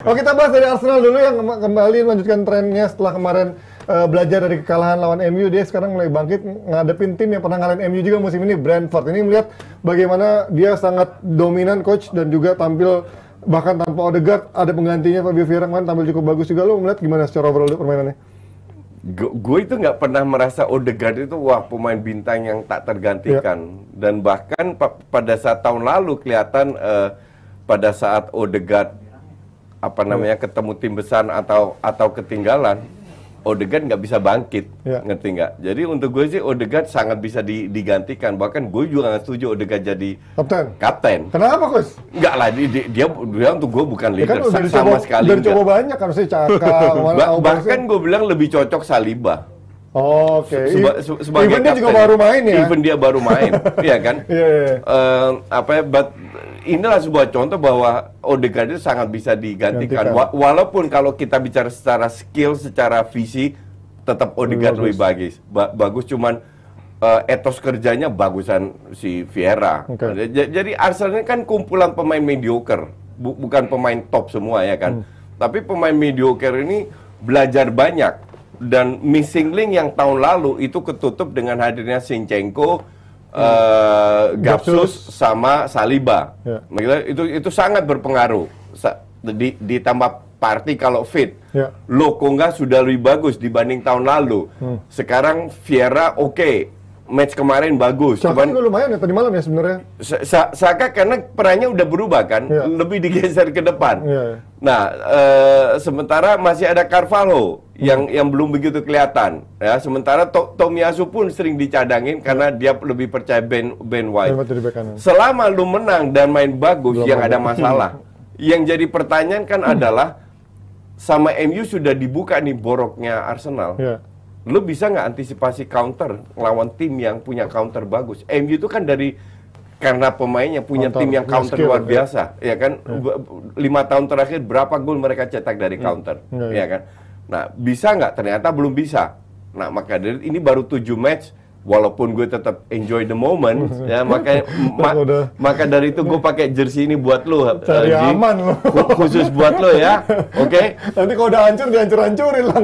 Oh, kita bahas dari Arsenal dulu yang kembali melanjutkan trennya setelah kemarin belajar dari kekalahan lawan MU. Dia sekarang mulai bangkit ngadepin tim yang pernah ngalahin MU juga musim ini, Brentford. Ini melihat bagaimana dia sangat dominan coach dan juga tampil bahkan tanpa Odegaard, ada penggantinya Fabio Vieira kan tampil cukup bagus juga. Lo melihat gimana secara overall permainannya? Gue itu nggak pernah merasa Odegaard itu wah pemain bintang yang tak tergantikan. Dan bahkan pada saat tahun lalu kelihatan pada saat Odegaard ketemu tim besar atau ketinggalan, Odegaard nggak bisa bangkit, ngerti nggak? Jadi untuk gue sih Odegaard sangat bisa digantikan. Bahkan gue juga nggak setuju Odegaard jadi kapten. Kenapa, Coach? Nggak lah, dia untuk gue bukan leader kan sama sekali. Udah coba banyak kan sih Caka. Bahkan gue bilang lebih cocok Saliba. Oh, oke. Sebagai even dia juga baru main ya. Even dia baru main, iya kan? Inilah sebuah contoh bahwa Odegaard itu sangat bisa digantikan. Walaupun kalau kita bicara secara skill, secara visi, tetap Odegaard lebih bagus. Cuman etos kerjanya bagusan si Vieira. Jadi Arsenal ini kan kumpulan pemain mediocre, bukan pemain top semua ya kan. Tapi pemain mediocre ini belajar banyak. Dan missing link yang tahun lalu itu ketutup dengan hadirnya Zinchenko, Gapsus sama Saliba. Itu sangat berpengaruh. Ditambah Partey kalau fit. Lokonga sudah lebih bagus dibanding tahun lalu. Sekarang Vieira match kemarin bagus. Saka juga lumayan ya tadi malam ya sebenarnya. Saka karena perannya udah berubah kan, lebih digeser ke depan. Nah, sementara masih ada Carvalho yang belum begitu kelihatan. Ya, sementara Tomiyasu pun sering dicadangin karena dia lebih percaya Ben White. Selama lu menang dan main bagus, yang ada masalah. Yang jadi pertanyaan kan adalah sama MU sudah dibuka nih boroknya Arsenal. Lu bisa nggak antisipasi counter lawan tim yang punya counter bagus? MU itu kan karena pemainnya punya tim yang counter luar biasa, ya kan? 5 tahun terakhir berapa gol mereka cetak dari counter, ya kan? Nah, bisa nggak? Ternyata belum bisa. Nah, maka dari ini baru 7 match, walaupun gue tetap enjoy the moment, ya maka dari itu gue pakai jersey ini buat lo, cari aman lo, khusus buat lo ya, oke? Nanti kalau udah hancur dihancur-hancurin lah.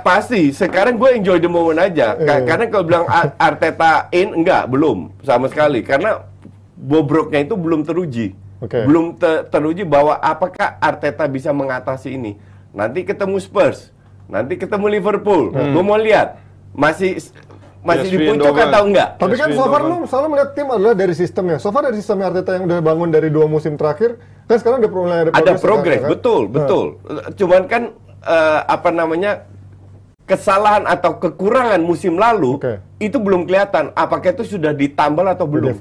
Pasti. Sekarang gue enjoy the moment aja, karena kalau bilang Arteta enggak, belum sama sekali, karena bobroknya itu belum teruji, belum teruji bahwa apakah Arteta bisa mengatasi ini. Nanti ketemu Spurs, nanti ketemu Liverpool, gue mau lihat. Masih di puncak atau enggak? Tapi kan so far lu selalu melihat tim adalah dari sistemnya. So far dari sistemnya Arteta yang udah bangun dari 2 musim terakhir, kan sekarang udah ada progres, kan? Betul. Cuman kan kesalahan atau kekurangan musim lalu itu belum kelihatan. Apakah itu sudah ditambal atau belum?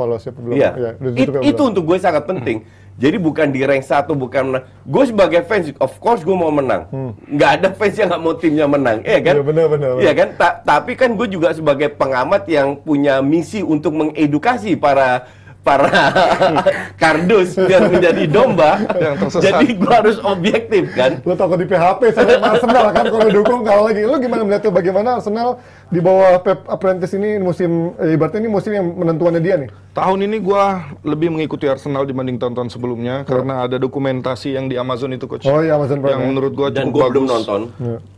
Iya. Itu untuk gue sangat penting. Jadi bukan di rank 1, bukan menang. Gue sebagai fans, of course gue mau menang. Nggak ada fans yang nggak mau timnya menang, ya kan? Iya kan? Tapi kan gue juga sebagai pengamat yang punya misi untuk mengedukasi para kardus biar menjadi domba. Jadi gue harus objektif kan. Lo takut di PHP sama Arsenal kan kalau dukung kalah lagi. Lo gimana melihat tuh bagaimana Arsenal di bawah Pep Apprentice ini ibaratnya ini musim yang menentuannya dia nih? Tahun ini gue lebih mengikuti Arsenal dibanding tahun-tahun sebelumnya karena ada dokumentasi yang di Amazon itu, Coach. Oh iya, Amazon Prime. Yang menurut gue cukup bagus. Belum nonton.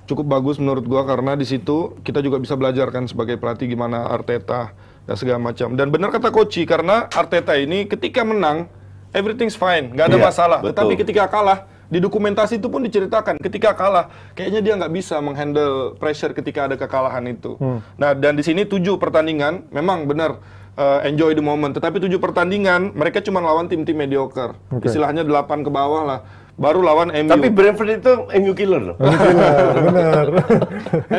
Cukup bagus menurut gue karena di situ kita juga bisa belajar kan sebagai pelatih gimana Arteta dan segala macam. Dan benar kata Koci, karena Arteta ini ketika menang everything's fine, nggak ada masalah. Betul. Tetapi ketika kalah, di dokumentasi itu pun diceritakan ketika kalah kayaknya dia nggak bisa menghandle pressure ketika ada kekalahan itu. Nah, dan di sini 7 pertandingan memang benar enjoy the moment, tetapi 7 pertandingan mereka cuma lawan tim-tim mediocre. Istilahnya 8 ke bawah lah. Baru lawan MU. Tapi Brentford itu MU killer loh. Benar.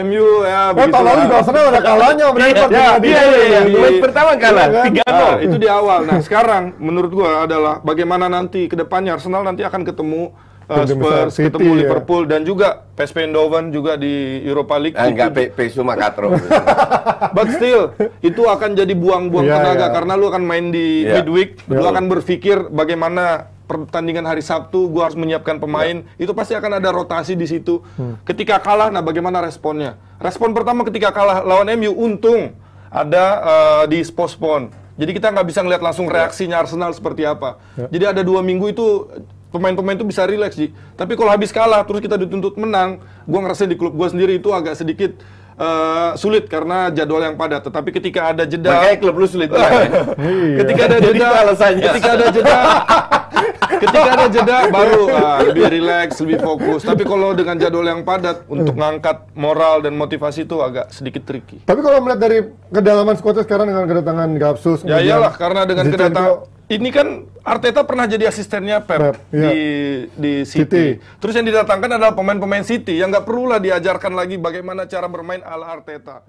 MU ya begitu. Tahun lalu juga Arsenal ada kalahnya Brentford. Iya. Match pertama kalah 3-0. Itu di awal. Nah, sekarang menurut gua adalah bagaimana nanti ke depannya Arsenal nanti akan ketemu Spurs, ketemu Liverpool dan juga PSV Eindhoven juga di Europa League. Enggak PSV Makatro. But still itu akan jadi buang-buang tenaga karena lu akan main di midweek, lu akan berpikir bagaimana pertandingan hari Sabtu, gua harus menyiapkan pemain, itu pasti akan ada rotasi di situ. Ketika kalah, nah bagaimana responnya? Respon pertama ketika kalah lawan MU, untung ada di postpone. Jadi kita nggak bisa ngeliat langsung reaksinya Arsenal seperti apa. Jadi ada 2 minggu itu pemain-pemain itu bisa rileks sih. Tapi kalau habis kalah terus kita dituntut menang, gua ngerasa di klub gua sendiri itu agak sedikit sulit karena jadwal yang padat. Tetapi ketika ada jeda, makanya klub lu sulit banget. ketika ada jeda, ketika ada jeda baru lebih rileks, lebih fokus. Tapi kalau dengan jadwal yang padat untuk ngangkat moral dan motivasi itu agak sedikit tricky. Tapi kalau melihat dari kedalaman skuadnya sekarang dengan kedatangan Gapsus, Ya iyalah, karena dengan kedatangan ini kan Arteta pernah jadi asistennya Pep di City. Terus yang didatangkan adalah pemain-pemain City yang nggak perlulah diajarkan lagi bagaimana cara bermain ala Arteta.